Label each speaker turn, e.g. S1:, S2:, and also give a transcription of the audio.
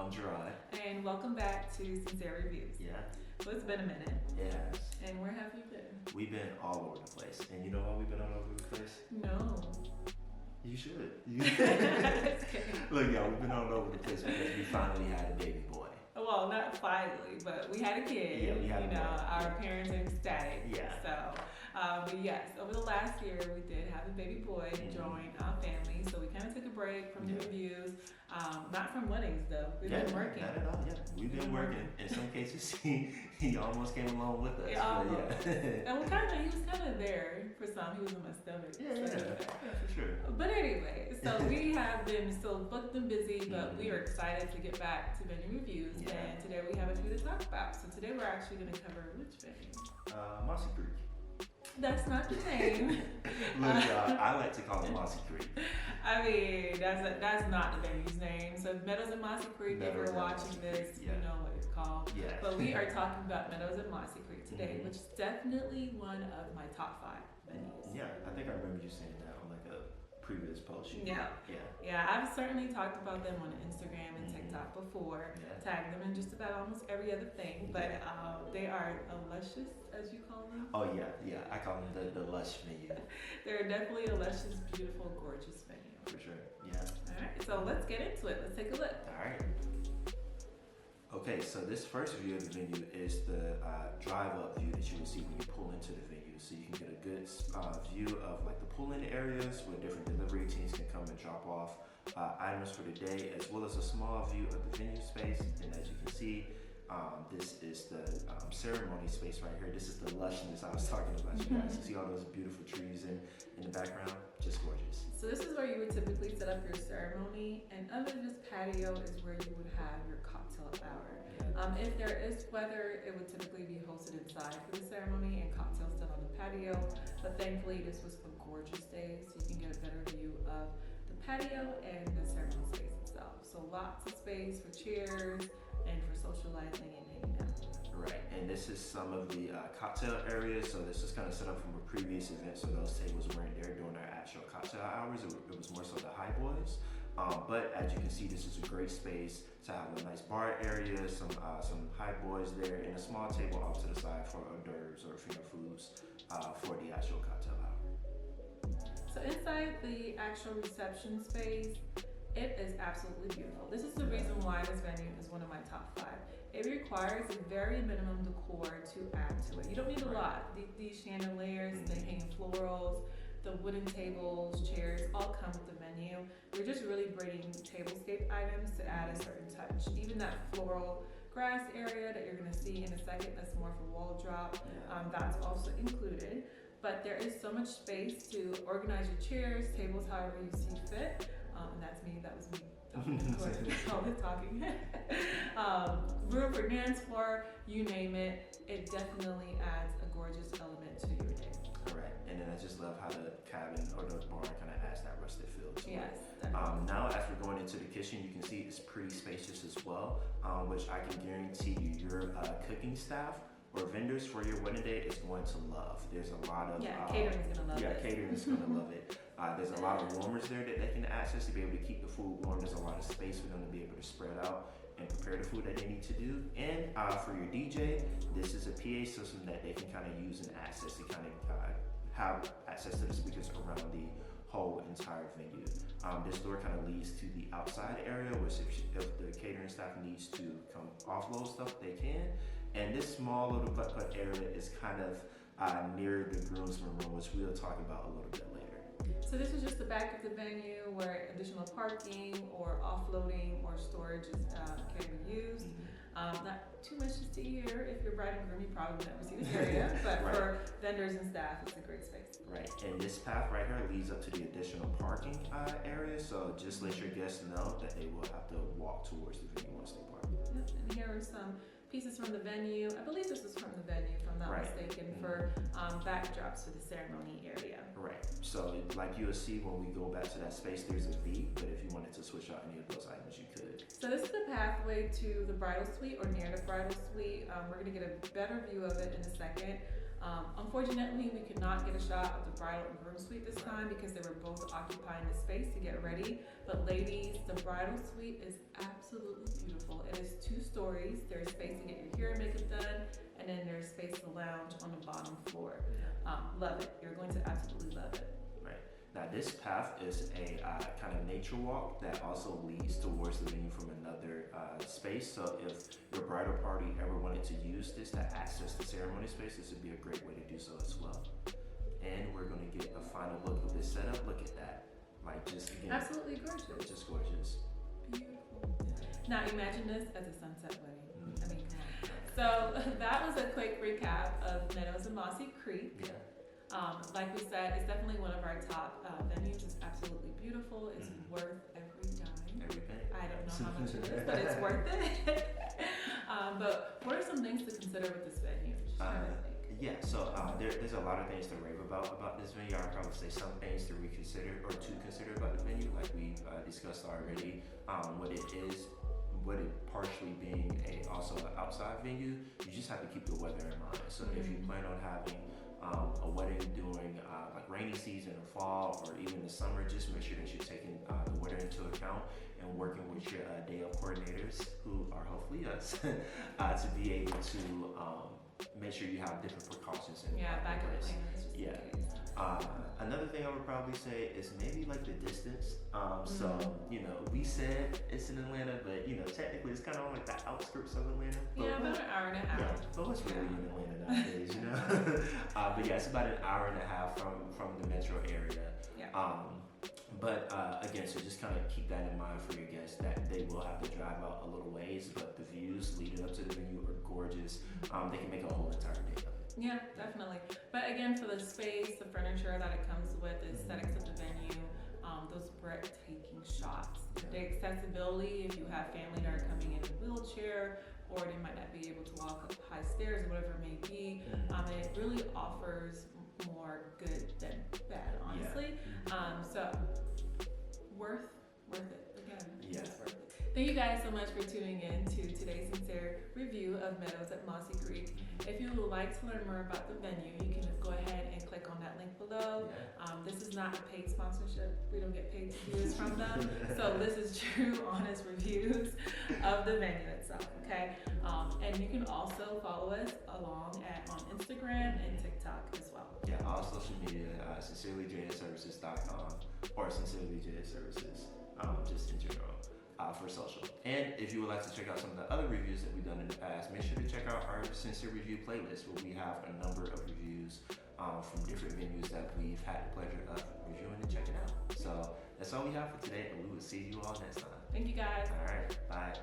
S1: I'm Gerard.
S2: And welcome back to Sincere Reviews.
S1: Yeah.
S2: So it's been a minute.
S1: Yes.
S2: And where have you been?
S1: We've been all over the place. And you know why we've been all over the place?
S2: No.
S1: You should.
S2: Just kidding.
S1: Look, y'all, we've been all over the place because we finally had a baby boy.
S2: Well, not finally, but we had a kid.
S1: Yeah, we had a boy.
S2: Our parents are ecstatic.
S1: Yeah.
S2: So, but yes, over the last year, we did have a baby boy join our family. So we kind of took a break from the reviews. Not from weddings, though. We've been working.
S1: Not at all, yeah. We've been working. In some cases, he almost came along with us.
S2: Yeah,
S1: yeah.
S2: And he was kind of there for some. He was in my stomach.
S1: Yeah, for sure.
S2: But anyway, so we have been still booked and busy, but we are excited to get back to venue reviews.
S1: Yeah.
S2: And today we have a few to talk about. So today we're actually going to cover which venue?
S1: Mossy Creek.
S2: That's not the name.
S1: Look, I like to call it Mossy Creek.
S2: I mean, that's not the venue's name. So Meadows and Mossy Creek, if you're watching this, you know what it's called.
S1: Yeah.
S2: But we are talking about Meadows and Mossy Creek today, which is definitely one of my top 5 venues.
S1: Yeah, I think I remember you saying that on like a previous post.
S2: Yeah, I've certainly talked about them on Instagram and TikTok before. Tagged them in just about almost every other thing, but they are a luscious, as you call them.
S1: Oh yeah, I call them the lush venue.
S2: They're definitely a luscious, beautiful, gorgeous venue.
S1: For sure, yeah.
S2: All right, so let's get into it. Let's take a look.
S1: All right. Okay, so this first view of the venue is the drive-up view that you will see when you pull into the venue. So you can get a good view of like the pull-in areas where different delivery teams can come and drop off items for the day, as well as a small view of the venue space. And as you can see, this is the ceremony space right here. This is the lushness I was talking about, you guys. You see all those beautiful trees in the background? Just gorgeous.
S2: So this is where you would typically set up your ceremony, and under this patio is where you would have your cocktail hour. If there is weather, it would typically be hosted inside for the ceremony and cocktails done on the patio. But thankfully, this was a gorgeous day, so you can get a better view of the patio and the ceremony space itself. So lots of space for chairs and for socializing and hanging out.
S1: Right, and this is some of the cocktail areas. So this is kind of set up from a previous event, so those tables weren't there during our actual cocktail hours. It was more so the high boys. But as you can see, this is a great space to have a nice bar area, some high boys there, and a small table off to the side for hors d'oeuvres or finger foods for the actual cocktail hour.
S2: So inside the actual reception space, it is absolutely beautiful. This is the reason why this venue is one of my top 5. It requires a very minimum decor to add to it. You don't need a lot. These chandeliers, the hanging florals, the wooden tables, chairs, all come with the venue. We're just really bringing tablescape items to add a certain touch. Even that floral grass area that you're gonna see in a second, that's more for wall drop, that's also included. But there is so much space to organize your chairs, tables, however you see fit. And that's me, that was me all the talking. Room for dance floor, you name it. It definitely adds a gorgeous element to your day.
S1: Correct. And then I just love how the cabin or the barn kind of adds that rustic feel to
S2: Yes.
S1: it. Now as we're going into the kitchen, you can see it's pretty spacious as well, which I can guarantee you your cooking staff or vendors for your wedding day is going to love. There's a lot of
S2: catering's gonna love it.
S1: Yeah, catering's gonna love it. There's a lot of warmers there that they can access to be able to keep the food warm. There's a lot of space for them to be able to spread out and prepare the food that they need to do. And for your DJ, this is a PA system that they can kind of use and access to kind of have access to the speakers around the whole entire venue. This door kind of leads to the outside area, which if the catering staff needs to come offload stuff, they can. And this small little putt-putt area is kind of near the groomsmen room, which we'll talk about a little bit later.
S2: So this is just the back of the venue where additional parking or offloading or storage is can be used. Not too much to see here. If you're bride and groom, you probably would never see this area, but for vendors and staff, it's a great space.
S1: Right, and this path right here leads up to the additional parking area, so just let your guests know that they will have to walk towards the venue once they park.
S2: Yep, and here are some pieces from the venue. I believe this was from the venue, if I'm not mistaken, for backdrops for the ceremony area.
S1: Right, so like you'll see when we go back to that space, there's a V, but if you wanted to switch out any of those items, you could.
S2: So this is the pathway to the bridal suite or near the bridal suite. We're gonna get a better view of it in a second. Unfortunately, we could not get a shot of the bridal and groom suite this time because they were both occupying the space to get ready. But ladies, the bridal suite is absolutely beautiful. It is 2 stories. There's space to get your hair and makeup done, and then there's space to lounge on the bottom floor. Love it. You're going to absolutely love it.
S1: Right. Now this path is a kind of nature walk that also leads towards the venue from another space. So if your bridal party ever wanted to use this to access the ceremony space, this would be a great way to do so as well. And we're going to get a final look of this setup. Look at that. Like just again,
S2: Absolutely gorgeous.
S1: just gorgeous.
S2: Beautiful. Now imagine this as a sunset wedding. I mean, come on. So that was a quick recap of Meadows and Mossy Creek.
S1: Yeah.
S2: Like we said, it's definitely one of our top venues. It's absolutely beautiful. It's worth every dime.
S1: Everything.
S2: I don't know how much it is, but it's worth it. But what are some things to consider with this venue? Just trying to think.
S1: Yeah, so there's a lot of things to rave about this venue. I'd probably say some things to reconsider or to consider about the venue, like we discussed already. What it partially being also an outside venue, you just have to keep the weather in mind. So if you plan on having a wedding during like rainy season or fall or even the summer, just make sure that you're taking the weather into account and working with your day of coordinators, who are hopefully us, to be able to make sure you have different precautions in
S2: Backup
S1: place.
S2: plans.
S1: Yeah. Another thing I would probably say is maybe like the distance. So, we said it's in Atlanta, but technically it's kind of on like the outskirts of Atlanta. But
S2: About an hour and a half.
S1: yeah, but what's really in Atlanta nowadays, But yeah, it's about an hour and a half from the metro area.
S2: Yeah.
S1: Again, so just kind of keep that in mind for your guests, that they will have to drive out a little ways, but the views leading up to the venue are gorgeous. They can make a whole entire day of it.
S2: Yeah, definitely. But again, for the space, the furniture that it comes with, the aesthetics of the venue, those breathtaking shots, the accessibility, if you have family that are coming in a wheelchair, or they might not be able to walk up high stairs or whatever it may be, it really offers more good than bad, honestly. So worth it again.
S1: Yeah.
S2: It's worth it. Thank you guys so much for tuning in to today's sincere review of Meadows at Mossy Creek. If you would like to learn more about the venue, you can go ahead and click on that link below. This is not a paid sponsorship. We don't get paid to do this from them. So this is true, honest reviews of the venue itself, okay? And you can also follow us along on Instagram and TikTok as well.
S1: Yeah, all social media, sincerelyjservices.com or sincerelyjservices, just in general. For social. And if you would like to check out some of the other reviews that we've done in the past, make sure to check out our Sincere Review playlist, where we have a number of reviews from different venues that we've had the pleasure of reviewing and checking out. So that's all we have for today, and we will see you all next time.
S2: Thank you guys.
S1: All right, bye.